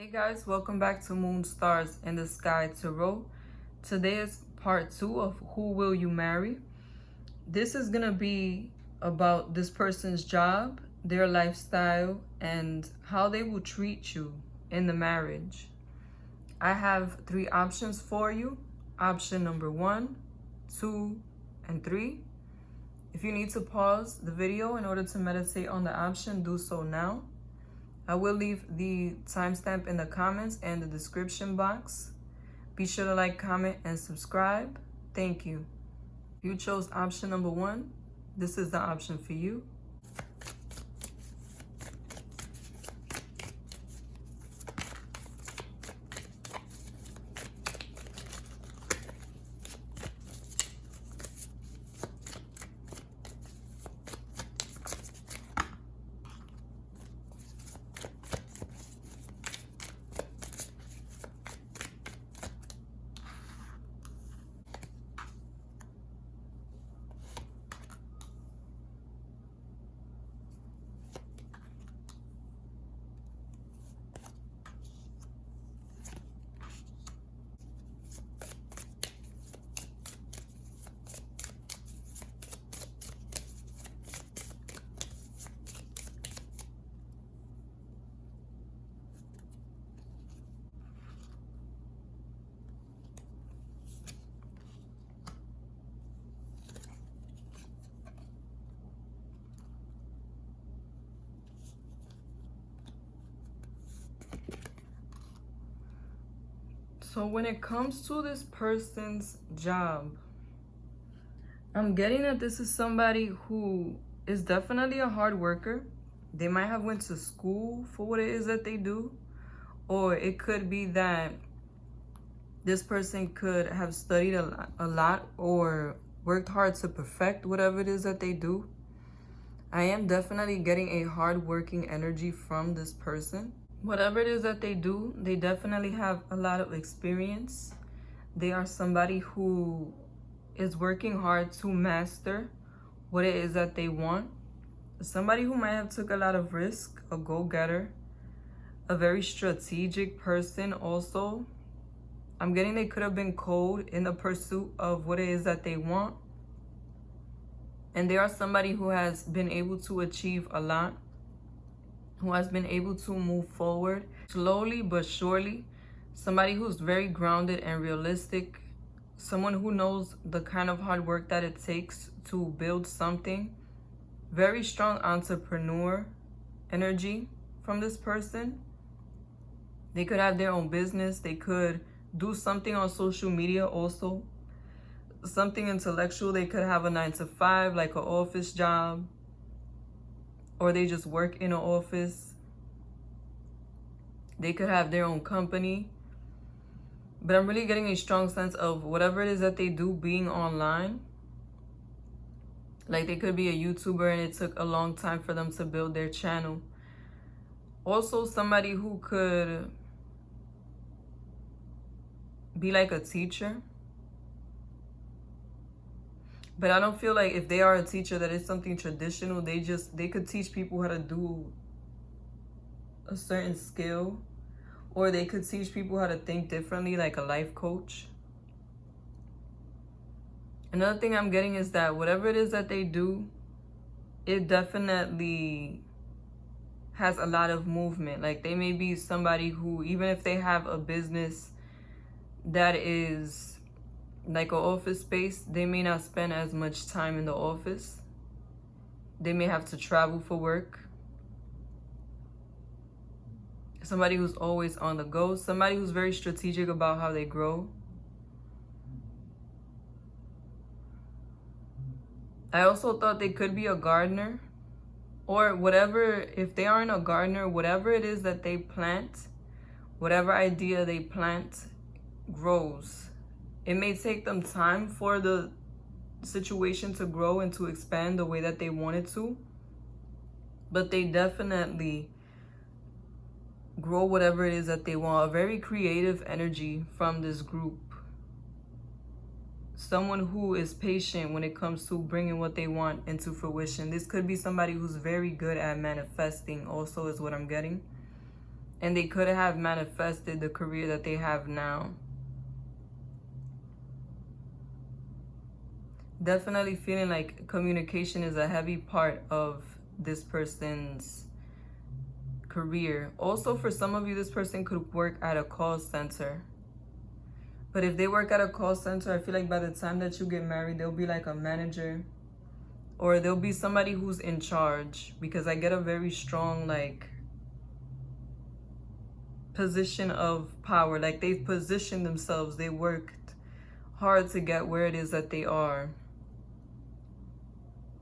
Hey guys, welcome back to Moon Stars in the Sky Tarot. Today is part 2 of Who Will You Marry? This is going to be about this person's job, their lifestyle, and how they will treat you in the marriage. I have 3 options for you. Option number 1, 2, and 3. If you need to pause the video in order to meditate on the option, do so now. I will leave the timestamp in the comments and the description box. Be sure to like, comment, and subscribe. Thank you. If you chose option number 1, this is the option for you. So when it comes to this person's job, I'm getting that this is somebody who is definitely a hard worker. They might have went to school for what it is that they do. Or it could be that this person could have studied a lot or worked hard to perfect whatever it is that they do. I am definitely getting a hard-working energy from this person. Whatever it is that they do, they definitely have a lot of experience. They are somebody who is working hard to master what it is that they want. Somebody who might have took a lot of risk, a go-getter, a very strategic person also. I'm getting they could have been cold in the pursuit of what it is that they want. And they are somebody who has been able to achieve a lot, who has been able to move forward slowly but surely. Somebody who's very grounded and realistic. Someone who knows the kind of hard work that it takes to build something. Very strong entrepreneur energy from this person. They could have their own business. They could do something on social media also. Something intellectual. They could have a 9-to-5, like an office job. Or they just work in an office. They could have their own company. But I'm really getting a strong sense of whatever it is that they do being online. Like they could be a YouTuber and it took a long time for them to build their channel. Also somebody who could be like a teacher. But I don't feel like if they are a teacher that is something traditional. They could teach people how to do a certain skill. Or they could teach people how to think differently, like a life coach. Another thing I'm getting is that whatever it is that they do, it definitely has a lot of movement. Like they may be somebody who, even if they have a business that is like an office space, they may not spend as much time in the office. They may have to travel for work. Somebody who's always on the go. Somebody who's very strategic about how they grow. I also thought they could be a gardener. Or whatever, if they aren't a gardener, whatever it is that they plant, whatever idea they plant grows. It may take them time for the situation to grow and to expand the way that they want it to. But they definitely grow whatever it is that they want. A very creative energy from this group. Someone who is patient when it comes to bringing what they want into fruition. This could be somebody who's very good at manifesting also is what I'm getting. And they could have manifested the career that they have now. Definitely feeling like communication is a heavy part of this person's career. Also, for some of you, this person could work at a call center. But if they work at a call center, I feel like by the time that you get married, they'll be like a manager. Or there'll be somebody who's in charge. Because I get a very strong, like, position of power. Like, they've positioned themselves. They worked hard to get where it is that they are.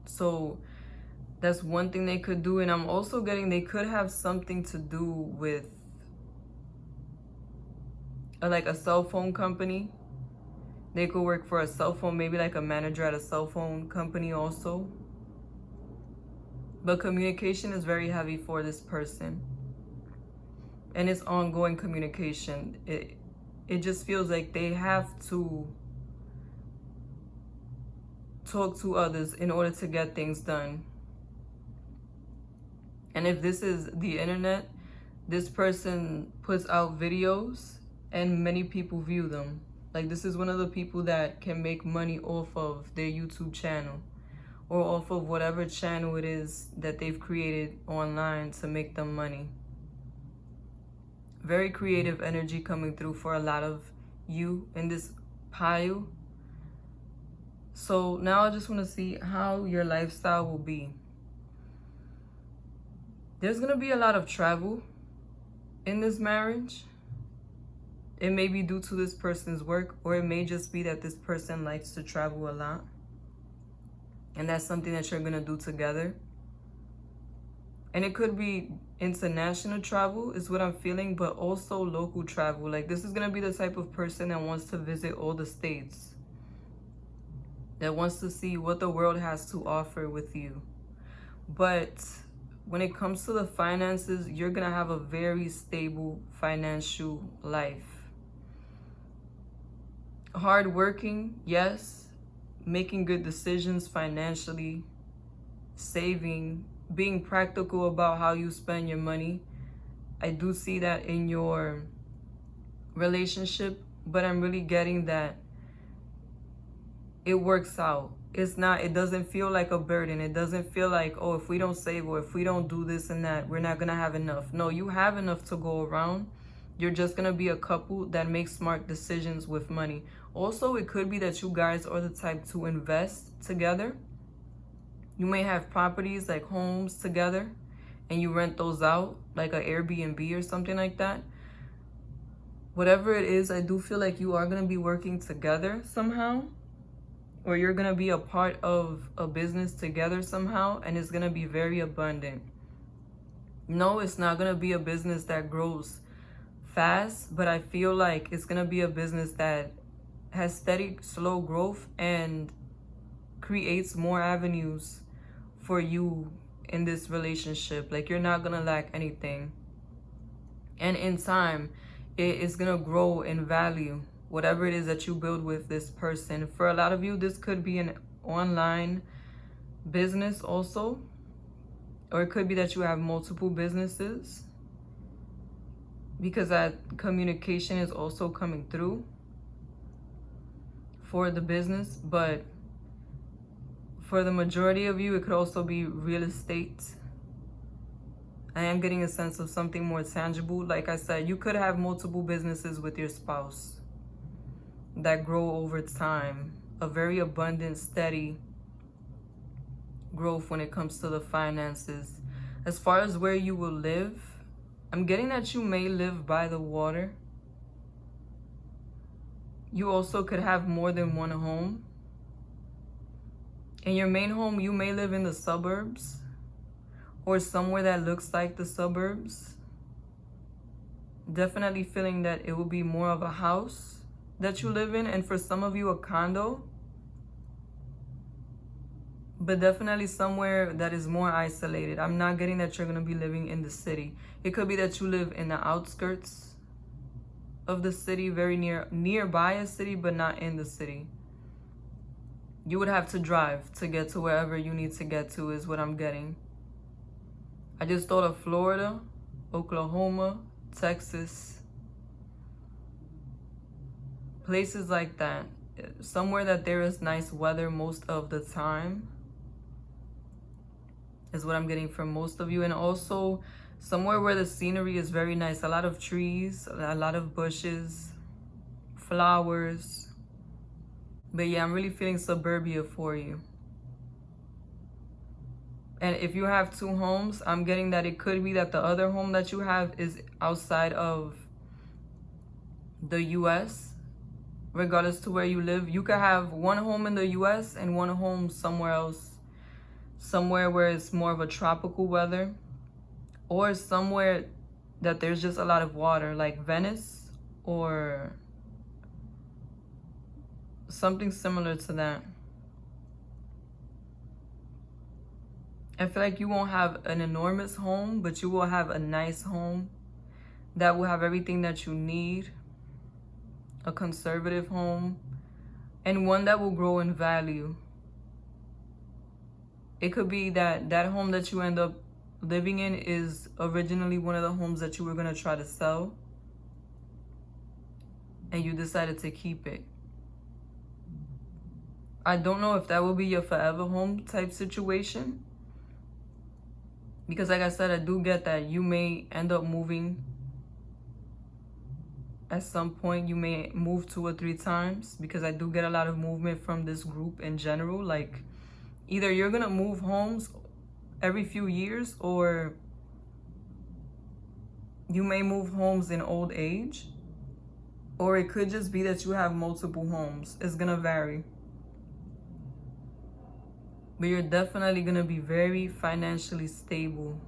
So that's one thing they could do. And I'm also getting they could have something to do with like a cell phone company. They could work for a cell phone, maybe like a manager at a cell phone company also. But communication is very heavy for this person. And it's ongoing communication. It just feels like they have to talk to others in order to get things done. And if this is the internet, this person puts out videos and many people view them. Like, this is one of the people that can make money off of their YouTube channel or off of whatever channel it is that they've created online to make them money. Very creative energy coming through for a lot of you in this pile. So now I just want to see how your lifestyle will be. There's going to be a lot of travel in this marriage. It may be due to this person's work, or it may just be that this person likes to travel a lot. And that's something that you're going to do together. And it could be international travel is what I'm feeling, but also local travel. Like, this is going to be the type of person that wants to visit all the states. That wants to see what the world has to offer with you. But when it comes to the finances, you're going to have a very stable financial life. Hardworking, yes. Making good decisions financially. Saving. Being practical about how you spend your money. I do see that in your relationship, but I'm really getting that it works out. It doesn't feel like a burden. It doesn't feel like, oh, if we don't save or if we don't do this and that, we're not going to have enough. No, you have enough to go around. You're just going to be a couple that makes smart decisions with money. Also, it could be that you guys are the type to invest together. You may have properties like homes together and you rent those out like an Airbnb or something like that. Whatever it is, I do feel like you are going to be working together somehow. Or you're going to be a part of a business together somehow, and it's going to be very abundant. No, it's not going to be a business that grows fast, but I feel like it's going to be a business that has steady, slow growth and creates more avenues for you in this relationship. Like, you're not going to lack anything. And in time, it is going to grow in value. Whatever it is that you build with this person. For a lot of you, this could be an online business also. Or it could be that you have multiple businesses. Because that communication is also coming through for the business. But for the majority of you, it could also be real estate. I am getting a sense of something more tangible. Like I said, you could have multiple businesses with your spouse that grow over time. A very abundant, steady growth when it comes to the finances. As far as where you will live, I'm getting that you may live by the water. You also could have more than one home. In your main home, you may live in the suburbs or somewhere that looks like the suburbs. Definitely feeling that it will be more of a house that you live in, and for some of you a condo, but definitely somewhere that is more isolated. I'm not getting that you're going to be living in the city. It could be that you live in the outskirts of the city, very nearby a city, but not in the city. You would have to drive to get to wherever you need to get to, is what I'm getting. I just thought of Florida, Oklahoma, Texas, places like that. Somewhere that there is nice weather most of the time is what I'm getting from most of you. And also somewhere where the scenery is very nice. A lot of trees, a lot of bushes, flowers. But yeah, I'm really feeling suburbia for you. And if you have 2 homes, I'm getting that it could be that the other home that you have is outside of the US. Regardless to where you live, you could have 1 home in the US and 1 home somewhere else. Somewhere where it's more of a tropical weather. Or somewhere that there's just a lot of water, like Venice or something similar to that. I feel like you won't have an enormous home, but you will have a nice home that will have everything that you need. A conservative home, and one that will grow in value. It could be that that home that you end up living in is originally one of the homes that you were going to try to sell, and you decided to keep it. I don't know if that will be your forever home type situation, because like I said, I do get that you may end up moving. At some point, you may move 2 or 3 times, because I do get a lot of movement from this group in general. Like, either you're going to move homes every few years, or you may move homes in old age, or it could just be that you have multiple homes. It's going to vary. But you're definitely going to be very financially stable,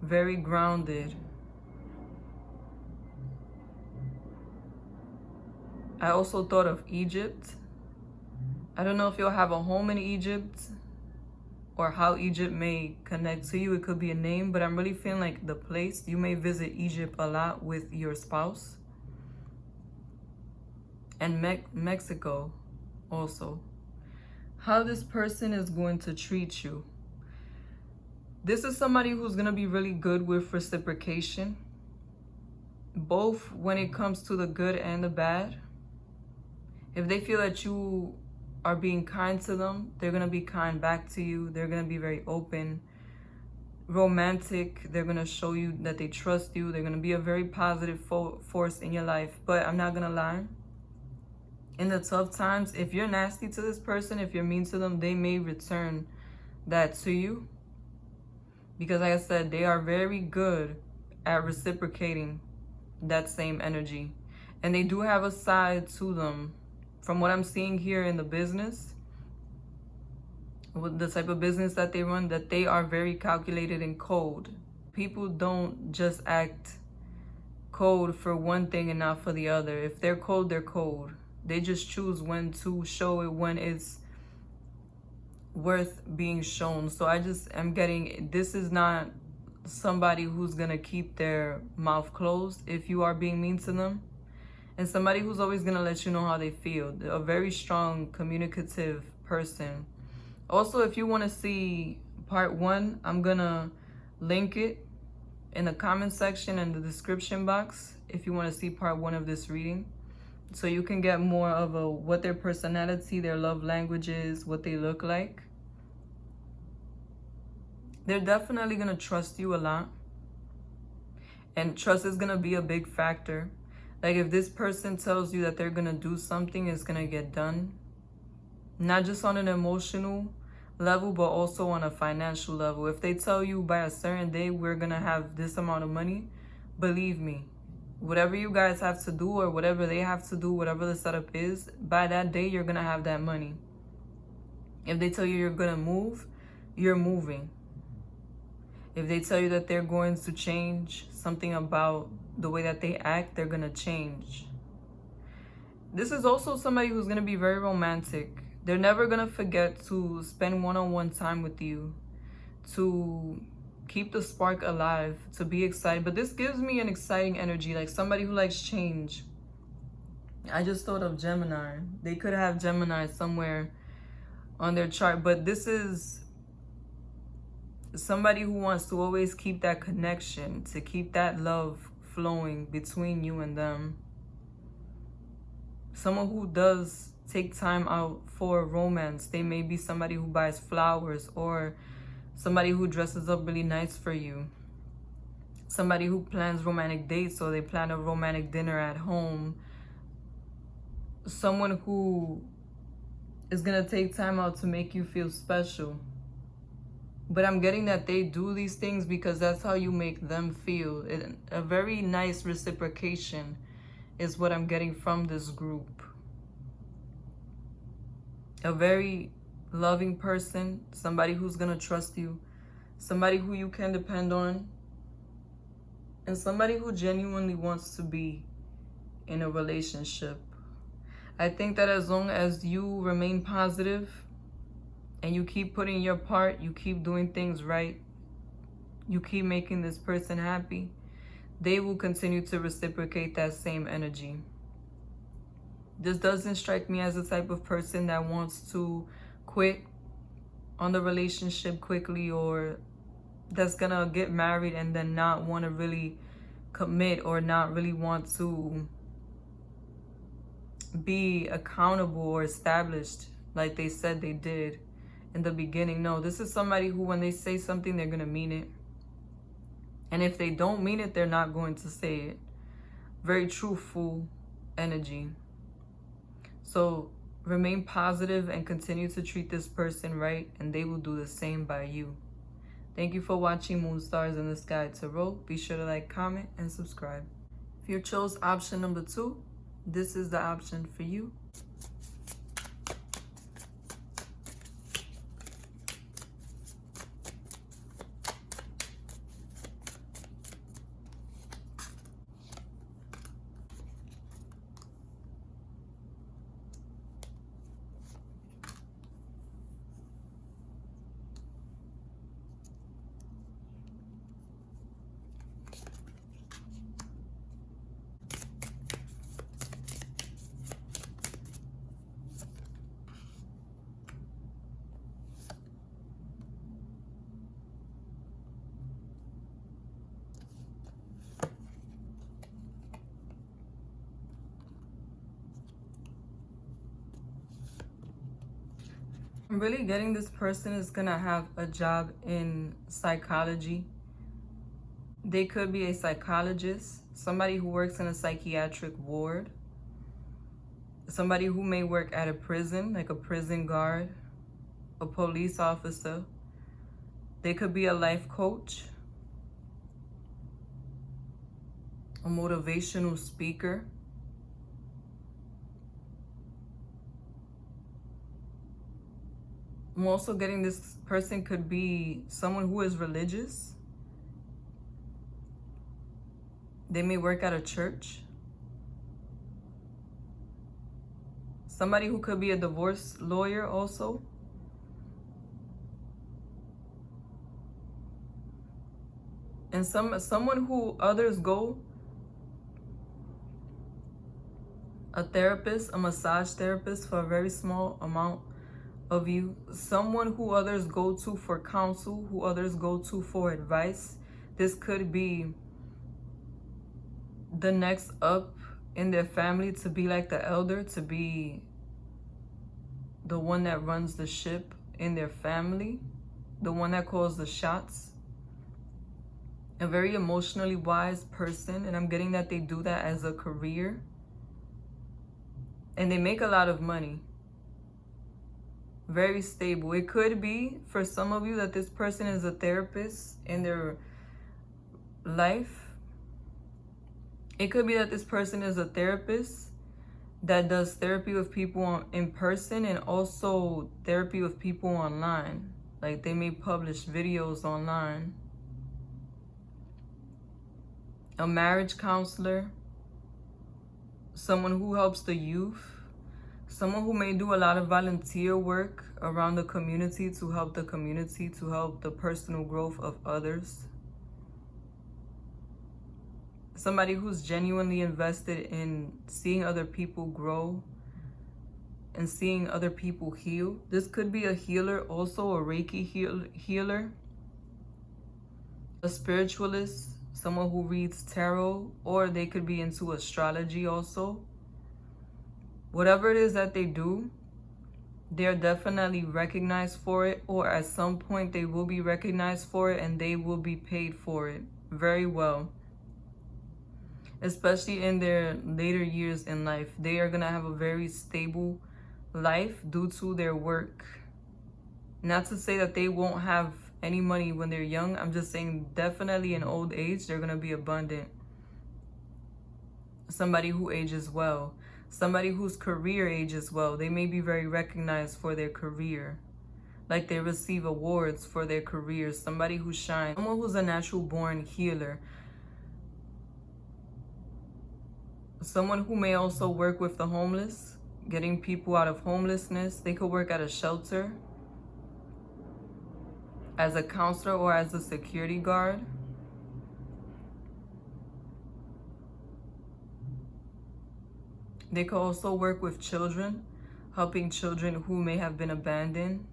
very grounded. I also thought of Egypt. I don't know if you'll have a home in Egypt or how Egypt may connect to you. It could be a name, but I'm really feeling like the place. You may visit Egypt a lot with your spouse. And Mexico also. How this person is going to treat you. This is somebody who's going to be really good with reciprocation. Both when it comes to the good and the bad. If they feel that you are being kind to them, they're going to be kind back to you. They're going to be very open, romantic. They're going to show you that they trust you. They're going to be a very positive force in your life. But I'm not going to lie. In the tough times, if you're nasty to this person, if you're mean to them, they may return that to you. Because like I said, they are very good at reciprocating that same energy. And they do have a side to them. From what I'm seeing here in the business, with the type of business that they run, that they are very calculated and cold. People don't just act cold for one thing and not for the other. If they're cold, they're cold. They just choose when to show it, when it's worth being shown. So I just am getting, this is not somebody who's going to keep their mouth closed if you are being mean to them. And somebody who's always going to let you know how they feel. A very strong, communicative person. Also, if you want to see part 1, I'm going to link it in the comment section and the description box if you want to see part 1 of this reading. So you can get more of what their personality, their love language is, what they look like. They're definitely going to trust you a lot. And trust is going to be a big factor. Like if this person tells you that they're going to do something, it's going to get done. Not just on an emotional level, but also on a financial level. If they tell you by a certain day, we're going to have this amount of money, believe me, whatever you guys have to do or whatever they have to do, whatever the setup is, by that day, you're going to have that money. If they tell you you're going to move, you're moving. If they tell you that they're going to change something about the way that they act, they're going to change. This is also somebody who's going to be very romantic. They're never going to forget to spend one-on-one time with you, to keep the spark alive, to be excited. But this gives me an exciting energy, like somebody who likes change. I just thought of Gemini. They could have Gemini somewhere on their chart, but this is somebody who wants to always keep that connection, to keep that love flowing between you and them. Someone who does take time out for romance. They may be somebody who buys flowers, or somebody who dresses up really nice for you. Somebody who plans romantic dates, or they plan a romantic dinner at home. Someone who is going to take time out to make you feel special. But I'm getting that they do these things because that's how you make them feel. A very nice reciprocation is what I'm getting from this group. A very loving person, somebody who's going to trust you, somebody who you can depend on, and somebody who genuinely wants to be in a relationship. I think that as long as you remain positive and you keep putting your part, you keep doing things right, you keep making this person happy, they will continue to reciprocate that same energy. This doesn't strike me as the type of person that wants to quit on the relationship quickly, or that's gonna get married and then not want to really commit, or not really want to be accountable or established like they said they did in the beginning. No, this is somebody who, when they say something, they're gonna mean it. And if they don't mean it, they're not going to say it. Very truthful energy. So remain positive and continue to treat this person right, and they will do the same by you. Thank you for watching Moon Stars in the Sky Tarot. Be sure to like, comment, and subscribe. If you chose option number 2, this is the option for you. I'm really getting this person is gonna have a job in psychology. They could be a psychologist, somebody who works in a psychiatric ward, somebody who may work at a prison, like a prison guard, a police officer. They could be a life coach, a motivational speaker. I'm also getting this person could be someone who is religious. They may work at a church. Somebody who could be a divorce lawyer also. And someone who others go, a therapist, a massage therapist for a very small amount of you, someone who others go to for counsel, who others go to for advice. This could be the next up in their family, to be like the elder, to be the one that runs the ship in their family, the one that calls the shots. A very emotionally wise person, and I'm getting that they do that as a career, and they make a lot of money. Very stable. It could be for some of you that this person is a therapist in their life. It could be that this person is a therapist that does therapy with people in person, and also therapy with people online. Like they may publish videos online. A marriage counselor, someone who helps the youth, someone who may do a lot of volunteer work around the community, to help the community, to help the personal growth of others. Somebody who's genuinely invested in seeing other people grow and seeing other people heal. This could be a healer, also a Reiki healer. A spiritualist, someone who reads tarot, or they could be into astrology also. Whatever it is that they do, they're definitely recognized for it, or at some point they will be recognized for it and they will be paid for it very well. Especially in their later years in life, they are going to have a very stable life due to their work. Not to say that they won't have any money when they're young. I'm just saying definitely in old age, they're going to be abundant. Somebody who ages well. Somebody whose career ages well. They may be very recognized for their career. Like they receive awards for their career. Somebody who shines. Someone who's a natural born healer. Someone who may also work with the homeless, getting people out of homelessness. They could work at a shelter as a counselor or as a security guard. They could also work with children, helping children who may have been abandoned.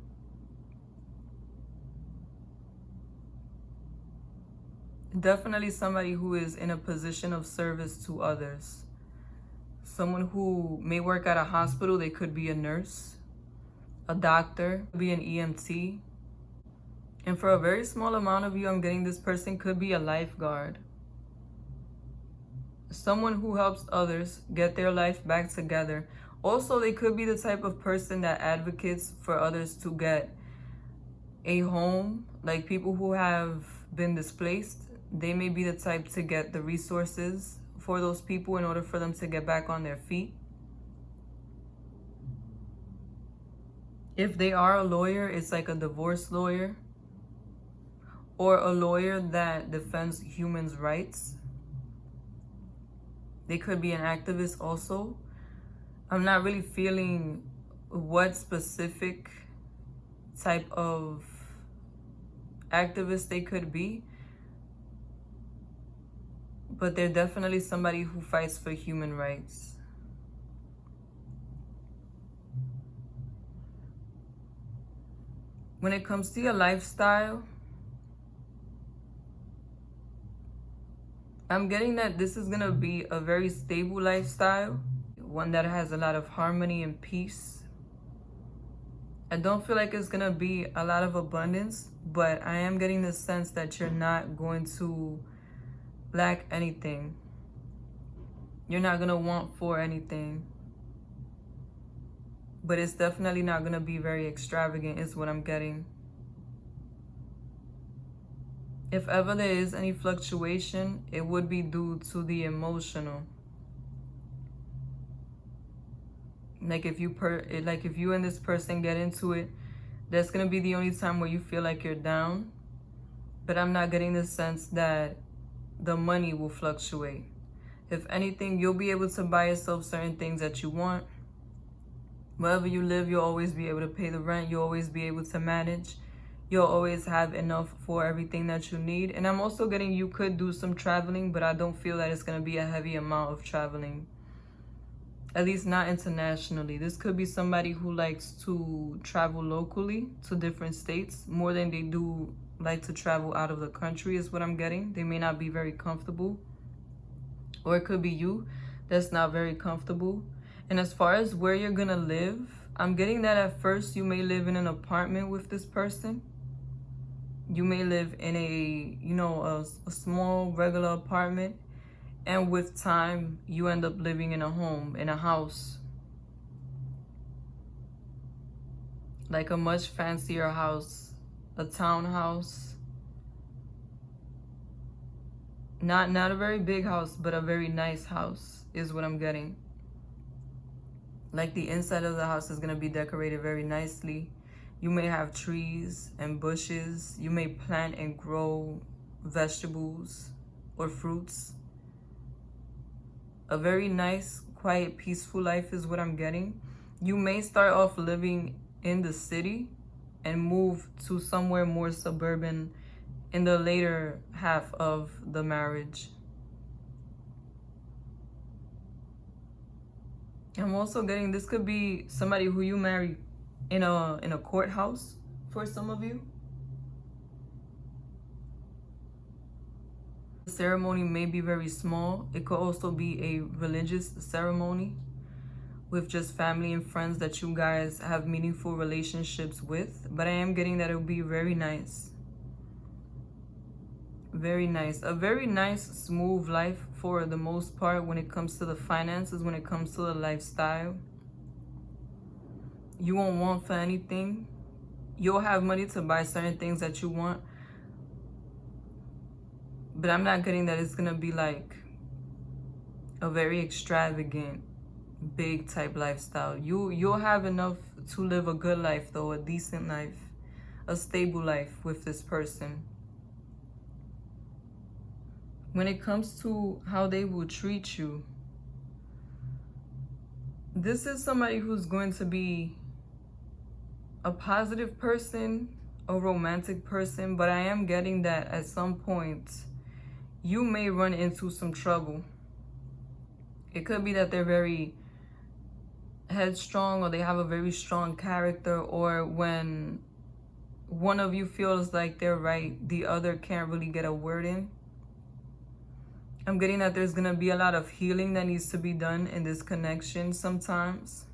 Definitely somebody who is in a position of service to others. Someone who may work at a hospital. They could be a nurse, a doctor, could be an EMT. And for a very small amount of you, I'm getting this person could be a lifeguard. Someone who helps others get their life back together. Also, they could be the type of person that advocates for others to get a home. Like people who have been displaced, they may be the type to get the resources for those people in order for them to get back on their feet. If they are a lawyer, it's like a divorce lawyer or a lawyer that defends humans' rights. They could be an activist also. I'm not really feeling what specific type of activist they could be, but they're definitely somebody who fights for human rights. When it comes to your lifestyle, I'm getting that this is going to be a very stable lifestyle, one that has a lot of harmony and peace. I don't feel like it's going to be a lot of abundance, but I am getting the sense that you're not going to lack anything. You're not going to want for anything. But it's definitely not going to be very extravagant is what I'm getting. If ever there is any fluctuation, it would be due to the emotional. Like if you and this person get into it, that's going to be the only time where you feel like you're down. But I'm not getting the sense that the money will fluctuate. If anything, you'll be able to buy yourself certain things that you want. Wherever you live, you'll always be able to pay the rent. You'll always be able to manage. You'll always have enough for everything that you need. And I'm also getting you could do some traveling, but I don't feel that it's going to be a heavy amount of traveling. At least not internationally. This could be somebody who likes to travel locally to different states more than they do like to travel out of the country is what I'm getting. They may not be very comfortable. Or it could be you that's not very comfortable. And as far as where you're going to live, I'm getting that at first you may live in an apartment with this person. You may live in a small regular apartment. And with time, you end up living in a home, in a house. Like a much fancier house, a townhouse. Not a very big house, but a very nice house is what I'm getting. Like the inside of the house is going to be decorated very nicely. You may have trees and bushes. You may plant and grow vegetables or fruits. A very nice, quiet, peaceful life is what I'm getting. You may start off living in the city and move to somewhere more suburban in the later half of the marriage. I'm also getting this could be somebody who you marry in a courthouse for some of you. ceremony may be very small. It could also be a religious ceremony with just family and friends that you guys have meaningful relationships with. But I am getting that it will be very nice. Very nice. A very nice, smooth life for the most part when it comes to the finances, when it comes to the lifestyle. You won't want for anything. You'll have money to buy certain things that you want. But I'm not getting that it's going to be like a very extravagant, big type lifestyle. You'll have enough to live a good life though, a decent life, a stable life with this person. When it comes to how they will treat you, this is somebody who's going to be a positive person, a romantic person, but I am getting that at some point you may run into some trouble. It could be that they're very headstrong or they have a very strong character, or when one of you feels like they're right, the other can't really get a word in. I'm getting that there's going to be a lot of healing that needs to be done in this connection sometimes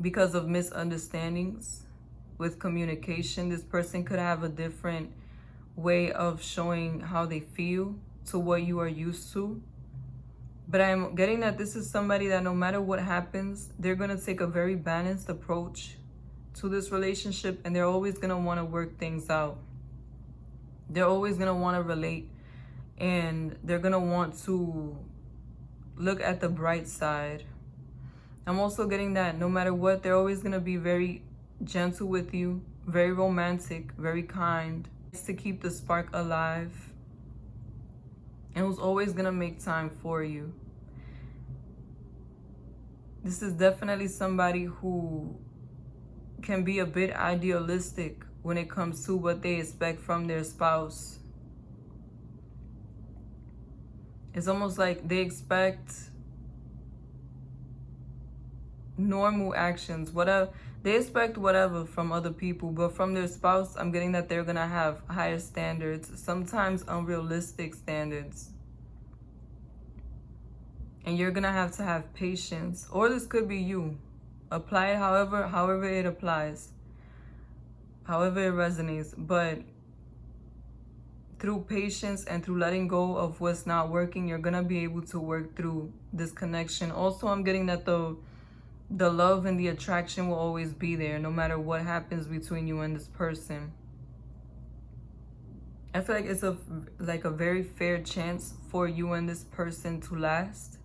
because of misunderstandings with communication. This person could have a different way of showing how they feel to what you are used to. But I'm getting that this is somebody that no matter what happens, they're going to take a very balanced approach to this relationship, and they're always going to want to work things out. They're always going to want to relate, and they're going to want to look at the bright side. I'm also getting that no matter what, they're always going to be very gentle with you, very romantic, very kind, to keep the spark alive, and who's always going to make time for you. This is definitely somebody who can be a bit idealistic when it comes to what they expect from their spouse. It's almost like they expect normal actions, whatever. They expect whatever from other people, but from their spouse, I'm getting that they're going to have higher standards, sometimes unrealistic standards. And you're going to have patience. Or this could be you. Apply it however it applies. However it resonates. But through patience and through letting go of what's not working, you're going to be able to work through this connection. Also, I'm getting that the love and the attraction will always be there no matter what happens between you and this person. I feel like it's a very fair chance for you and this person to last.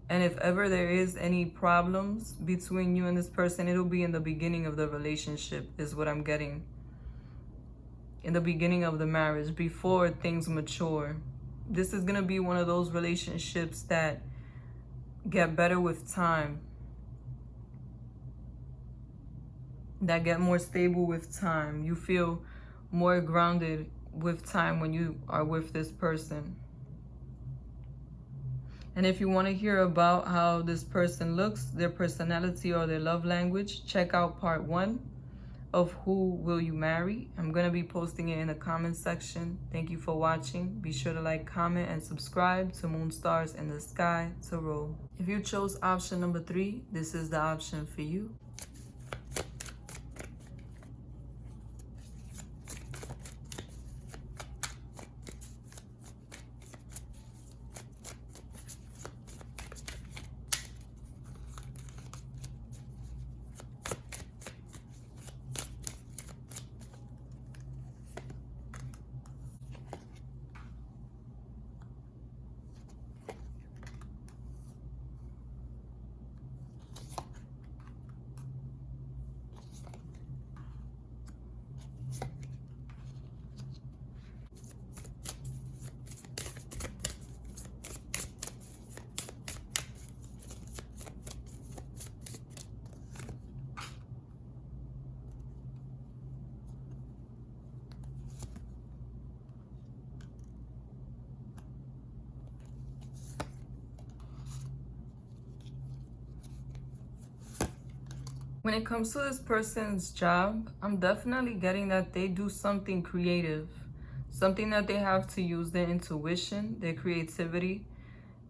And if ever there is any problems between you and this person, it'll be in the beginning of the relationship, is what I'm getting. In the beginning of the marriage, before things mature. This is going to be one of those relationships that get better with time. That get more stable with time. You feel more grounded with time when you are with this person. And if you want to hear about how this person looks, their personality or their love language, check out part 1 of Who Will You Marry? I'm going to be posting it in the comment section. Thank you for watching. Be sure to like, comment, and subscribe to Moon Stars in the Sky Tarot. If you chose option number 3, this is the option for you. When it comes to this person's job, I'm definitely getting that they do something creative. Something that they have to use their intuition, their creativity,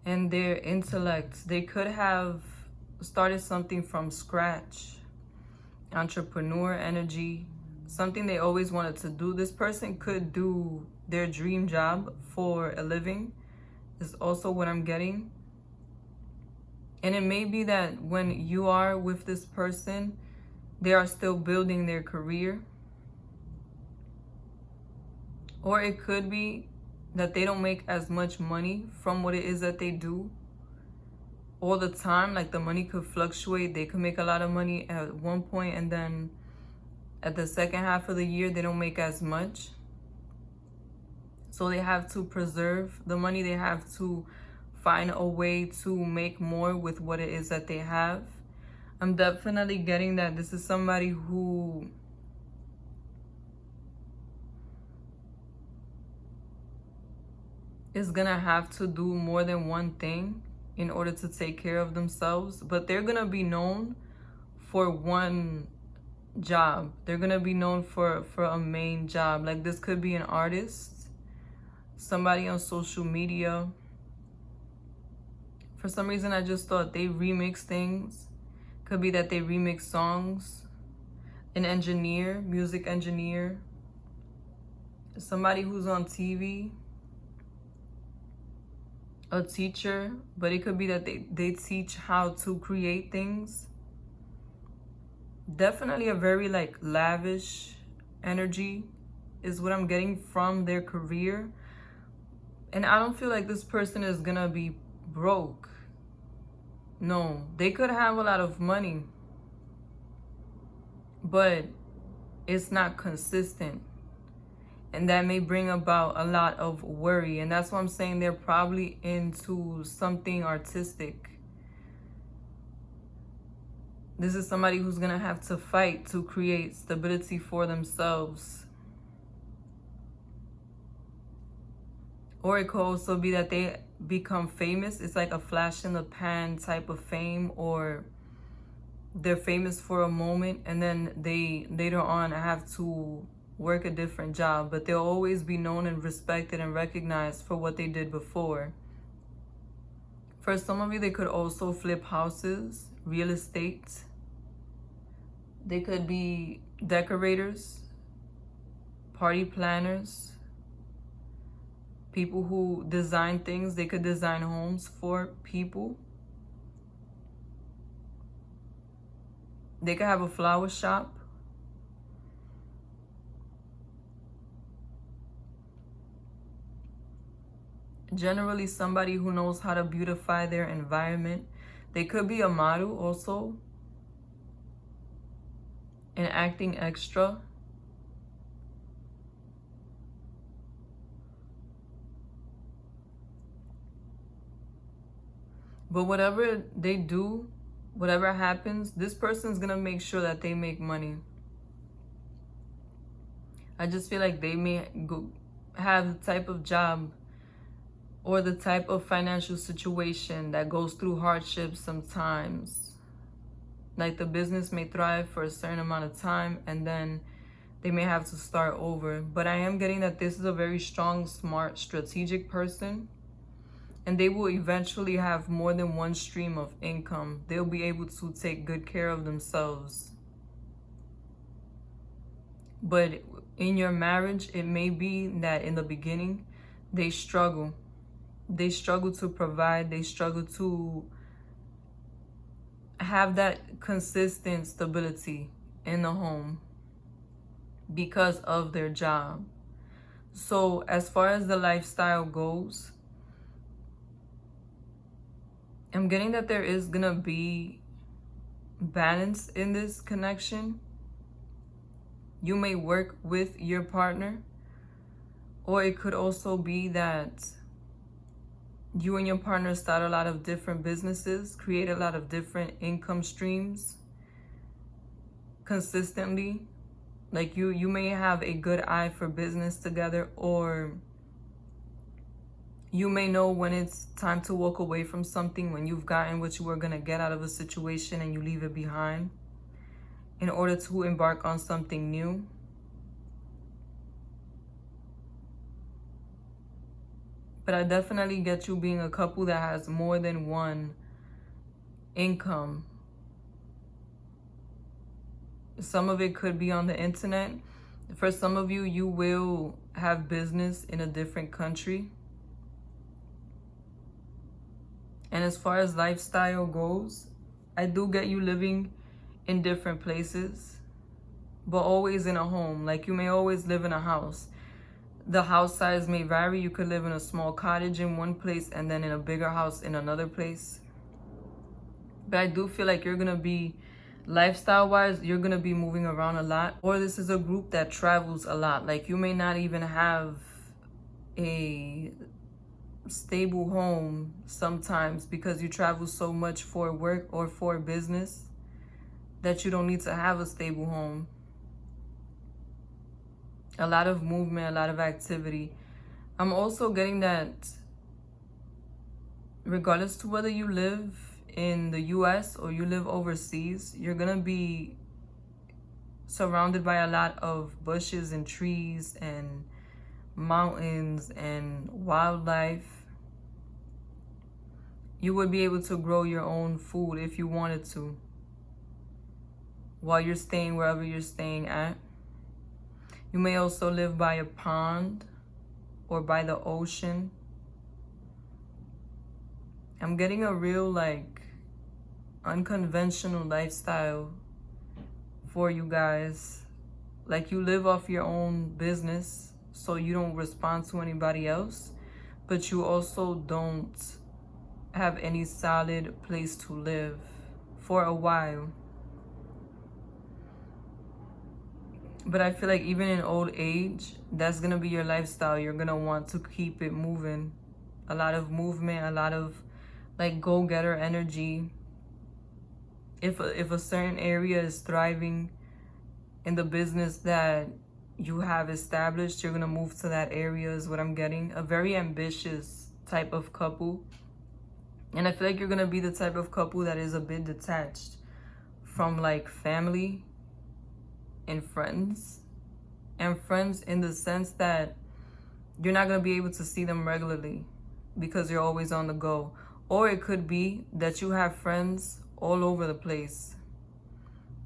and their intellect. They could have started something from scratch. Entrepreneur energy, something they always wanted to do. This person could do their dream job for a living, is also what I'm getting. And it may be that when you are with this person, they are still building their career. Or it could be that they don't make as much money from what it is that they do all the time. Like the money could fluctuate. They could make a lot of money at one point, and then at the second half of the year, they don't make as much. So they have to preserve the money. They have to find a way to make more with what it is that they have. I'm definitely getting that this is somebody who is gonna have to do more than one thing in order to take care of themselves, but they're gonna be known for one job. They're gonna be known for a main job. Like this could be an artist, somebody on social media. For some reason, I just thought they remix things. Could be that they remix songs. An engineer, music engineer, somebody who's on TV. A teacher, but it could be that they teach how to create things. Definitely a very like lavish energy is what I'm getting from their career. And I don't feel like this person is gonna be broke. No, they could have a lot of money, but it's not consistent. And that may bring about a lot of worry. And that's why I'm saying they're probably into something artistic. This is somebody who's going to have to fight to create stability for themselves. Or it could also be that they become famous. It's like a flash in the pan type of fame, or they're famous for a moment and then they later on have to work a different job, but they'll always be known and respected and recognized for what they did before. For some of you, they could also flip houses, real estate. They could be decorators, party planners, people who design things. They could design homes for people. They could have a flower shop. Generally, somebody who knows how to beautify their environment. They could be a model also, and acting extra. But whatever they do, whatever happens, this person's gonna make sure that they make money. I just feel like they may have the type of job or the type of financial situation that goes through hardships sometimes. Like the business may thrive for a certain amount of time and then they may have to start over. But I am getting that this is a very strong, smart, strategic person. And they will eventually have more than one stream of income. They'll be able to take good care of themselves. But in your marriage, it may be that in the beginning, they struggle. They struggle to provide. They struggle to have that consistent stability in the home because of their job. So as far as the lifestyle goes, I'm getting that there is gonna be balance in this connection. You may work with your partner, or it could also be that you and your partner start a lot of different businesses, create a lot of different income streams consistently. Like you may have a good eye for business together, or you may know when it's time to walk away from something, when you've gotten what you were going to get out of a situation and you leave it behind in order to embark on something new. But I definitely get you being a couple that has more than one income. Some of it could be on the internet. For some of you, you will have business in a different country. And as far as lifestyle goes, I do get you living in different places, but always in a home. Like, you may always live in a house. The house size may vary. You could live in a small cottage in one place and then in a bigger house in another place. But I do feel like you're going to be, lifestyle-wise, you're going to be moving around a lot. Or this is a group that travels a lot. Like, you may not even have a stable home sometimes because you travel so much for work or for business that you don't need to have a stable home. A lot of movement, a lot of activity. I'm also getting that regardless to whether you live in the US or you live overseas, you're gonna be surrounded by a lot of bushes and trees and mountains and wildlife. You would be able to grow your own food if you wanted to while you're staying wherever you're staying at. You may also live by a pond or by the ocean. I'm getting a real, like, unconventional lifestyle for you guys. Like, you live off your own business, so you don't respond to anybody else, but you also don't have any solid place to live for a while. But I feel like even in old age, that's going to be your lifestyle. You're going to want to keep it moving. A lot of movement, a lot of, like, go-getter energy. If a certain area is thriving in the business that you have established, you're going to move to that area is what I'm getting. A very ambitious type of couple. And I feel like you're going to be the type of couple that is a bit detached from, like, family and friends. And friends in the sense that you're not going to be able to see them regularly because you're always on the go. Or it could be that you have friends all over the place,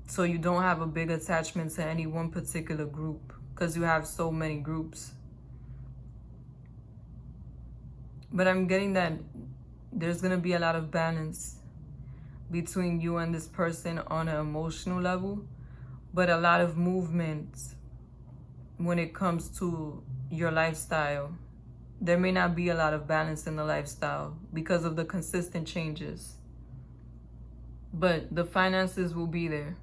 so you don't have a big attachment to any one particular group because you have so many groups. But I'm getting that there's going to be a lot of balance between you and this person on an emotional level, but a lot of movement when it comes to your lifestyle. There may not be a lot of balance in the lifestyle because of the consistent changes, but the finances will be there.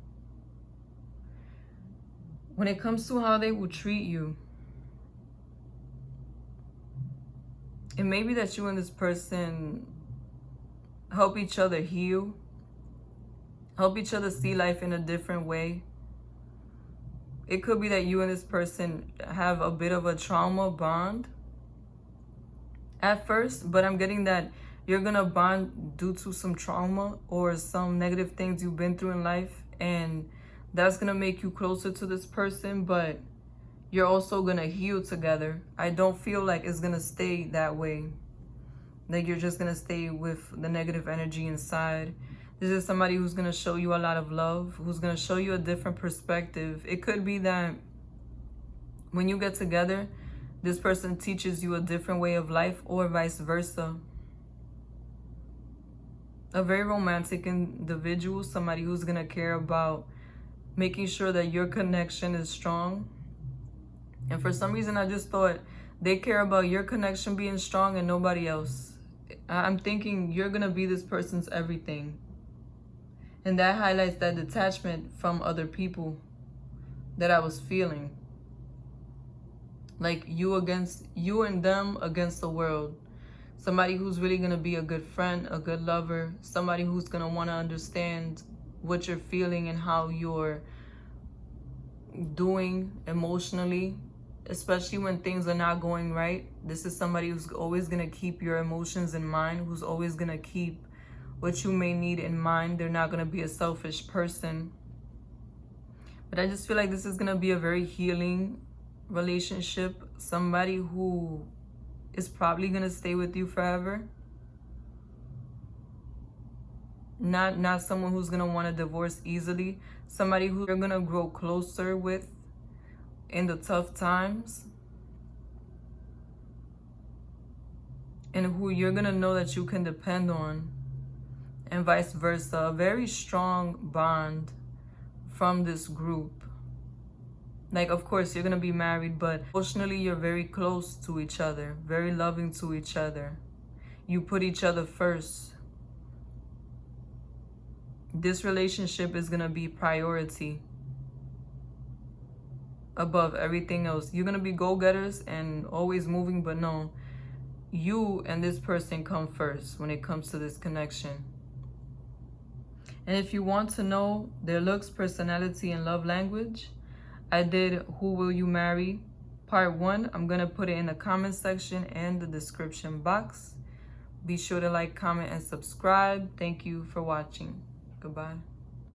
When it comes to how they will treat you, it may be that you and this person help each other heal, help each other see life in a different way. It could be that you and this person have a bit of a trauma bond at first, but I'm getting that you're gonna bond due to some trauma or some negative things you've been through in life, and that's gonna make you closer to this person, but you're also gonna heal together. I don't feel like it's gonna stay that way, like you're just gonna stay with the negative energy inside. This is somebody who's gonna show you a lot of love, who's gonna show you a different perspective. It could be that when you get together, this person teaches you a different way of life, or vice versa. A very romantic individual, somebody who's gonna care about making sure that your connection is strong. And for some reason, I just thought they care about your connection being strong and nobody else. I'm thinking you're gonna be this person's everything. And that highlights that detachment from other people that I was feeling. Like you and them against the world. Somebody who's really going to be a good friend, a good lover. Somebody who's going to want to understand what you're feeling and how you're doing emotionally, especially when things are not going right. This is somebody who's always going to keep your emotions in mind, who's always going to keep what you may need in mind. They're not going to be a selfish person. But I just feel like this is going to be a very healing relationship. Somebody who is probably gonna stay with you forever. Not someone who's gonna want to divorce easily. Somebody who you're gonna grow closer with in the tough times. And who you're gonna know that you can depend on. And vice versa. A very strong bond from this group. Like, of course, you're gonna be married, but emotionally you're very close to each other. Very loving to each other. You put each other first. This relationship is gonna be priority above everything else. You're gonna be go-getters and always moving, but no. You and this person come first when it comes to this connection. And if you want to know their looks, personality, and love language, I did Who Will You Marry? Part 1. I'm going to put it in the comment section and the description box. Be sure to like, comment, and subscribe. Thank you for watching. Goodbye.